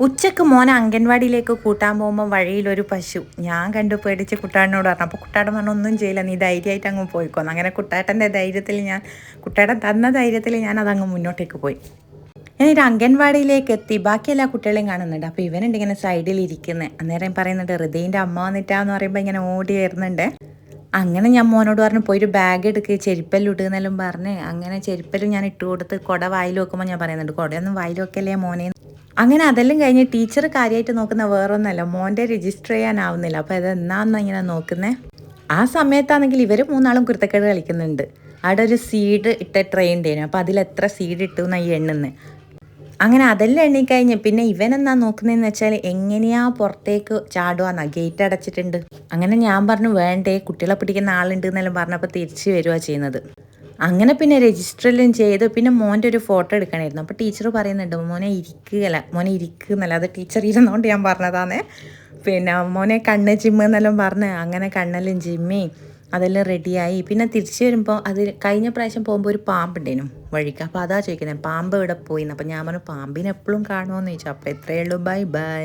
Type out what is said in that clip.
ഉച്ചക്ക് മോനെ അംഗൻവാടിയിലേക്ക് കൂട്ടാൻ പോകുമ്പോൾ വഴിയിലൊരു പശു ഞാൻ കണ്ടു പേടിച്ച് കുട്ടാടനോട് പറഞ്ഞു. അപ്പോൾ കുട്ടാടൻ പറഞ്ഞു ഒന്നും ചെയ്യില്ല, നീ ധൈര്യമായിട്ട് അങ്ങ് പോയിക്കോന്ന്. അങ്ങനെ കുട്ടാട്ടൻ്റെ ധൈര്യത്തിൽ കുട്ടാടൻ തന്ന ധൈര്യത്തിൽ ഞാൻ അതങ്ങ് മുന്നോട്ടേക്ക് പോയി. എന്നിട്ട് അംഗൻവാടിയിലേക്ക് എത്തി. ബാക്കി എല്ലാ കുട്ടികളെയും കാണുന്നുണ്ട്. അപ്പോൾ ഇവനുണ്ട് ഇങ്ങനെ സൈഡിൽ ഇരിക്കുന്നത്. അന്നേരം പറയുന്നുണ്ട് ഹൃദയൻ്റെ അമ്മ വന്നിട്ടാന്ന് പറയുമ്പോൾ ഇങ്ങനെ ഓടി വരുന്നുണ്ട്. അങ്ങനെ ഞാൻ മോനോട് പറഞ്ഞു പോയൊരു ബാഗ് എടുക്കുക, ചെരുപ്പെല്ലാം ഇടുന്നെല്ലാം പറഞ്ഞ് അങ്ങനെ ചെരുപ്പെല്ലാം ഞാൻ ഇട്ട് കൊടുത്ത് കുട വായിൽ വെക്കുമ്പോൾ ഞാൻ പറയുന്നുണ്ട് കുടയൊന്നും വായിൽ വെക്കല്ലേ മോനെ. അങ്ങനെ അതെല്ലാം കഴിഞ്ഞ് ടീച്ചർ കാര്യമായിട്ട് നോക്കുന്ന വേറൊന്നല്ല, മോൻ്റെ രജിസ്റ്റർ ചെയ്യാനാവുന്നില്ല. അപ്പോൾ അത് എന്നാന്ന് ഇങ്ങനെ നോക്കുന്നത്. ആ സമയത്താണെങ്കിൽ ഇവർ മൂന്നാളും കുരുത്തക്കേട് കളിക്കുന്നുണ്ട്. അവിടെ ഒരു സീഡ് ഇട്ട ട്രേ ഉണ്ടായിരുന്നു. അപ്പോൾ അതിൽ എത്ര സീഡ് ഇട്ടു എന്നാണ് ഈ എണ്ണുന്നത്. അങ്ങനെ അതെല്ലാം എണ്ണിക്കഴിഞ്ഞ് പിന്നെ ഇവനെന്നാ നോക്കുന്നതെന്ന് വെച്ചാൽ എങ്ങനെയാ പുറത്തേക്ക് ചാടുവാന്നാ, ഗേറ്റ് അടച്ചിട്ടുണ്ട്. അങ്ങനെ ഞാൻ പറഞ്ഞു വേണ്ടേ, കുട്ടികളെ പിടിക്കുന്ന ആളുണ്ട് എന്നെല്ലാം പറഞ്ഞപ്പോൾ തിരിച്ച് വരുവാ ചെയ്യുന്നത്. അങ്ങനെ പിന്നെ രജിസ്റ്ററെല്ലാം ചെയ്ത് പിന്നെ മോൻ്റെ ഒരു ഫോട്ടോ എടുക്കണമായിരുന്നു. അപ്പോൾ ടീച്ചർ പറയുന്നുണ്ട് മോനെ ഇരിക്കുന്നല്ല, അത് ടീച്ചർ ഇരുന്നുകൊണ്ട് ഞാൻ പറഞ്ഞതാണേ. പിന്നെ മോനെ കണ്ണ് ചിമ്മെന്നെല്ലാം പറഞ്ഞ് അങ്ങനെ കണ്ണെല്ലാം ചിമ്മി അതെല്ലാം റെഡിയായി. പിന്നെ തിരിച്ച് വരുമ്പോൾ അത് കഴിഞ്ഞ പ്രാവശ്യം പോകുമ്പോൾ ഒരു പാമ്പുണ്ടേനും വഴിക്ക്. അപ്പോൾ അതാ ചോദിക്കുന്നത് പാമ്പ് ഇവിടെ പോയിന്ന്. അപ്പോൾ ഞാൻ പറഞ്ഞു പാമ്പിനെ എപ്പോഴും കാണുമോയെന്ന് ചോദിച്ചു. അപ്പോൾ എത്രയേ ഉള്ളൂ, ബൈ ബൈ.